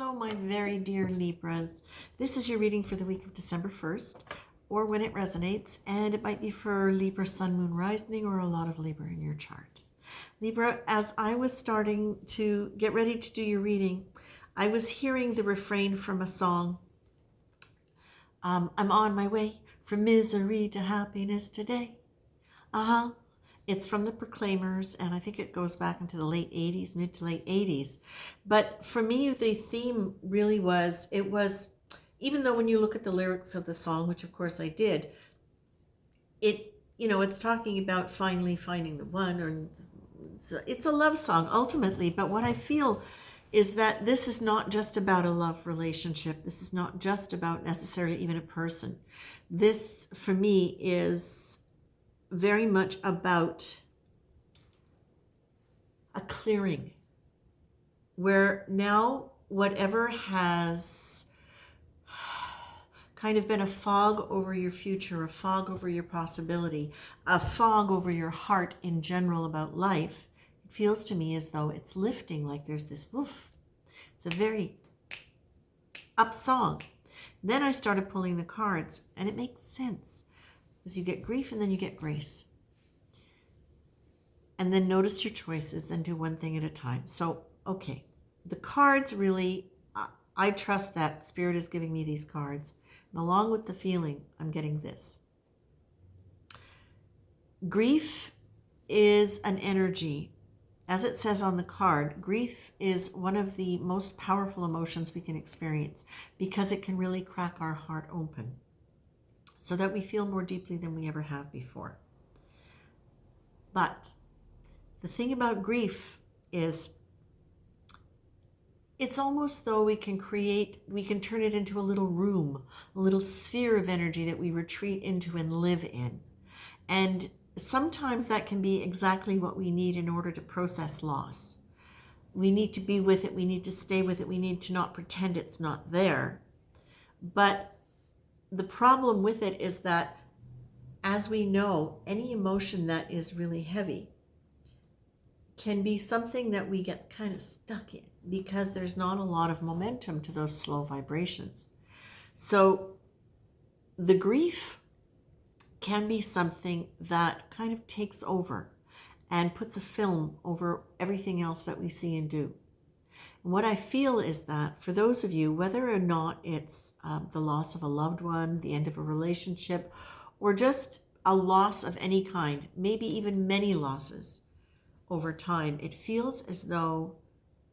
Hello, my very dear Libras. This is your reading for the week of December 1st, or when it resonates, and it might be for Libra, Sun, Moon, Rising, or a lot of Libra in your chart. Libra, as I was starting to get ready to do your reading, I was hearing the refrain from a song. I'm on my way from misery to happiness today. Uh-huh. It's from the Proclaimers, and I think it goes back into the late 80s, mid to late 80s. But for me, the theme really was, even though when you look at the lyrics of the song, which of course I did, it's talking about finally finding the one, or it's a love song ultimately. But what I feel is that this is not just about a love relationship. This is not just about necessarily even a person. This, for me, is very much about a clearing where now whatever has kind of been a fog over your future, a fog over your possibility, a fog over your heart in general about life, it feels to me as though it's lifting, like there's this woof. It's a very up song. Then I started pulling the cards, and it makes sense. You get grief and then you get grace. And then notice your choices and do one thing at a time. So, okay, the cards really, I trust that Spirit is giving me these cards. And along with the feeling, I'm getting this. Grief is an energy. As it says on the card, grief is one of the most powerful emotions we can experience because it can really crack our heart open, so that we feel more deeply than we ever have before. But the thing about grief is it's almost though we can turn it into a little room, a little sphere of energy that we retreat into and live in. And sometimes that can be exactly what we need in order to process loss. We need to be with it. We need to stay with it. We need to not pretend it's not there. But the problem with it is that, as we know, any emotion that is really heavy can be something that we get kind of stuck in because there's not a lot of momentum to those slow vibrations. So the grief can be something that kind of takes over and puts a film over everything else that we see and do. What I feel is that for those of you, whether or not it's the loss of a loved one, the end of a relationship, or just a loss of any kind, maybe even many losses over time, it feels as though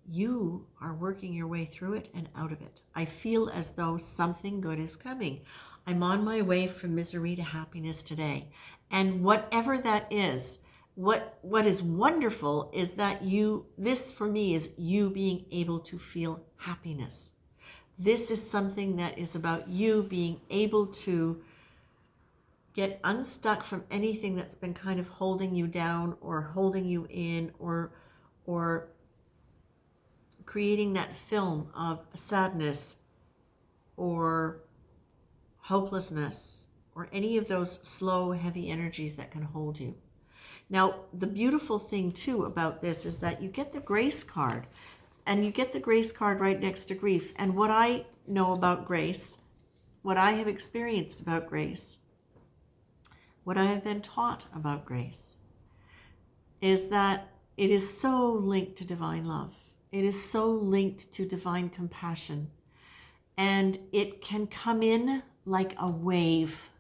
you are working your way through it and out of it. I feel as though something good is coming. I'm on my way from misery to happiness today. And whatever that is, what is wonderful is that this for me is you being able to feel happiness. This is something that is about you being able to get unstuck from anything that's been kind of holding you down or holding you in or creating that film of sadness or hopelessness or any of those slow, heavy energies that can hold you. Now, the beautiful thing too about this is that you get the grace card, and you get the grace card right next to grief. And what I know about grace, what I have experienced about grace, what I have been taught about grace, is that it is so linked to divine love. It is so linked to divine compassion. And it can come in like a wave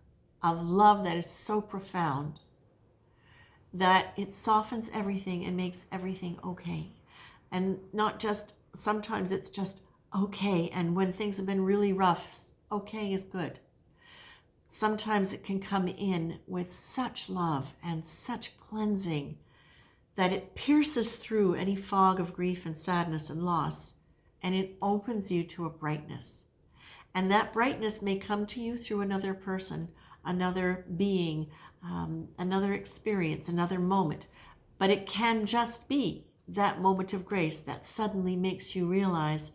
of love that is so profound that it softens everything and makes everything okay. And not just, sometimes it's just okay. And when things have been really rough, okay is good. Sometimes it can come in with such love and such cleansing that it pierces through any fog of grief and sadness and loss, and it opens you to a brightness. And that brightness may come to you through another person, another being, another experience, another moment. But it can just be that moment of grace that suddenly makes you realize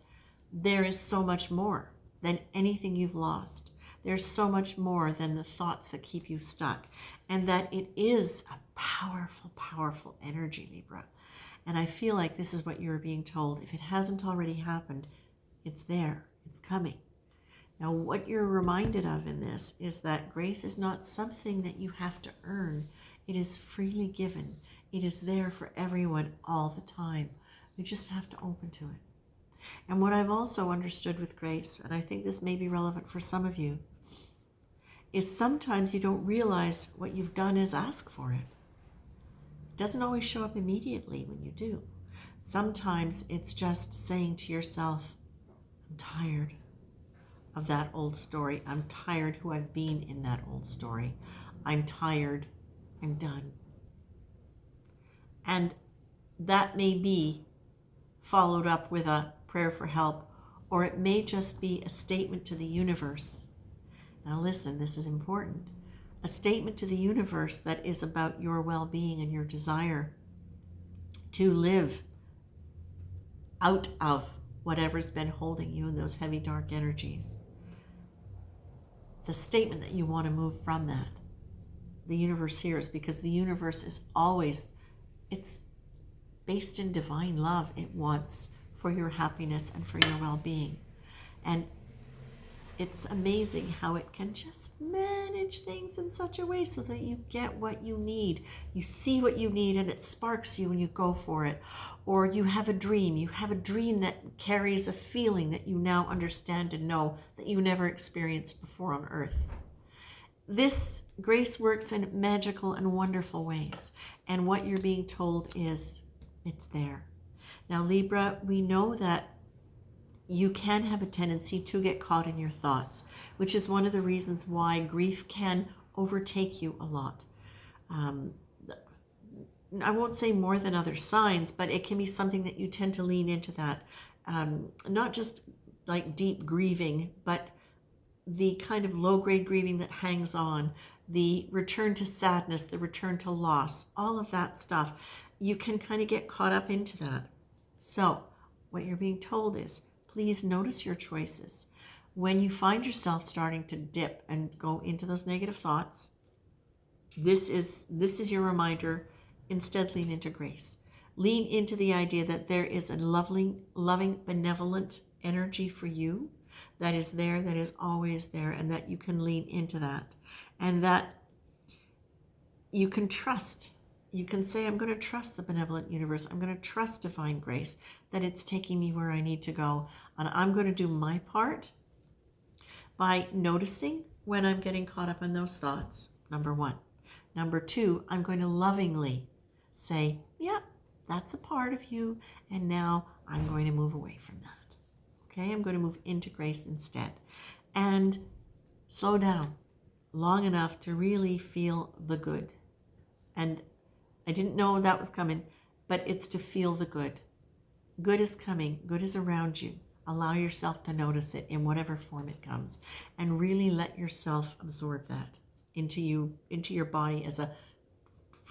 there is so much more than anything you've lost. There's so much more than the thoughts that keep you stuck. And that it is a powerful, powerful energy, Libra. And I feel like this is what you're being told. If it hasn't already happened, It's there. It's coming. Now, what you're reminded of in this is that grace is not something that you have to earn. It is freely given. It is there for everyone all the time. We just have to open to it. And what I've also understood with grace, and I think this may be relevant for some of you, is sometimes you don't realize what you've done is ask for it. It doesn't always show up immediately when you do. Sometimes it's just saying to yourself, I'm tired of that old story. I'm tired who I've been in that old story. I'm tired. I'm done. And that may be followed up with a prayer for help, or it may just be a statement to the universe. Now listen, this is important. A statement to the universe that is about your well-being and your desire to live out of whatever's been holding you in those heavy, dark energies. The statement that you want to move from that, the universe hears, because the universe is always, it's based in divine love. It wants for your happiness and for your well-being. And it's amazing how it can just manage things in such a way so that you get what you need. You see what you need and it sparks you and you go for it. Or you have a dream. You have a dream that carries a feeling that you now understand and know that you never experienced before on earth. This grace works in magical and wonderful ways. And what you're being told is, it's there. Now, Libra, we know that you can have a tendency to get caught in your thoughts, which is one of the reasons why grief can overtake you a lot. I won't say more than other signs, but it can be something that you tend to lean into that. Not just like deep grieving, but the kind of low-grade grieving that hangs on, the return to sadness, the return to loss, all of that stuff. You can kind of get caught up into that. So what you're being told is, please notice your choices. When you find yourself starting to dip and go into those negative thoughts, this is your reminder. Instead, lean into grace. Lean into the idea that there is a loving, benevolent energy for you that is there, that is always there, and that you can lean into that. And that you can trust. You can say, I'm going to trust the benevolent universe. I'm going to trust divine grace, that it's taking me where I need to go. And I'm going to do my part by noticing when I'm getting caught up in those thoughts, number one. Number two, I'm going to lovingly say, yep, that's a part of you. And now I'm going to move away from that. Okay, I'm going to move into grace instead. And slow down long enough to really feel the good. And I didn't know that was coming, but it's to feel the good. Good is coming. Good is around you. Allow yourself to notice it in whatever form it comes, and really let yourself absorb that into your body as a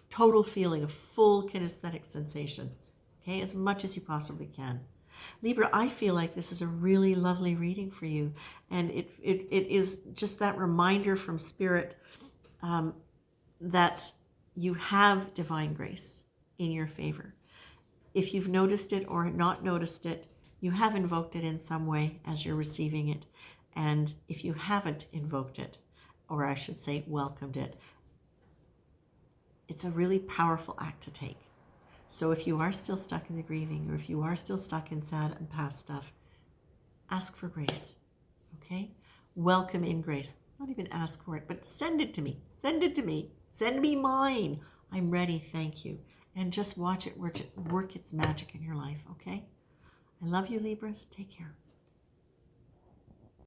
total feeling, a full kinesthetic sensation, okay, as much as you possibly can. Libra, I feel like this is a really lovely reading for you, and it is just that reminder from Spirit that you have divine grace in your favor. If you've noticed it or not noticed it, you have invoked it in some way as you're receiving it. And if you haven't invoked it, or I should say welcomed it, it's a really powerful act to take. So if you are still stuck in the grieving, or if you are still stuck in sad and past stuff, ask for grace, okay? Welcome in grace. Not even ask for it, but send it to me. Send it to me. Send me mine. I'm ready, thank you. And just watch it work its magic in your life, okay? I love you, Libras. Take care.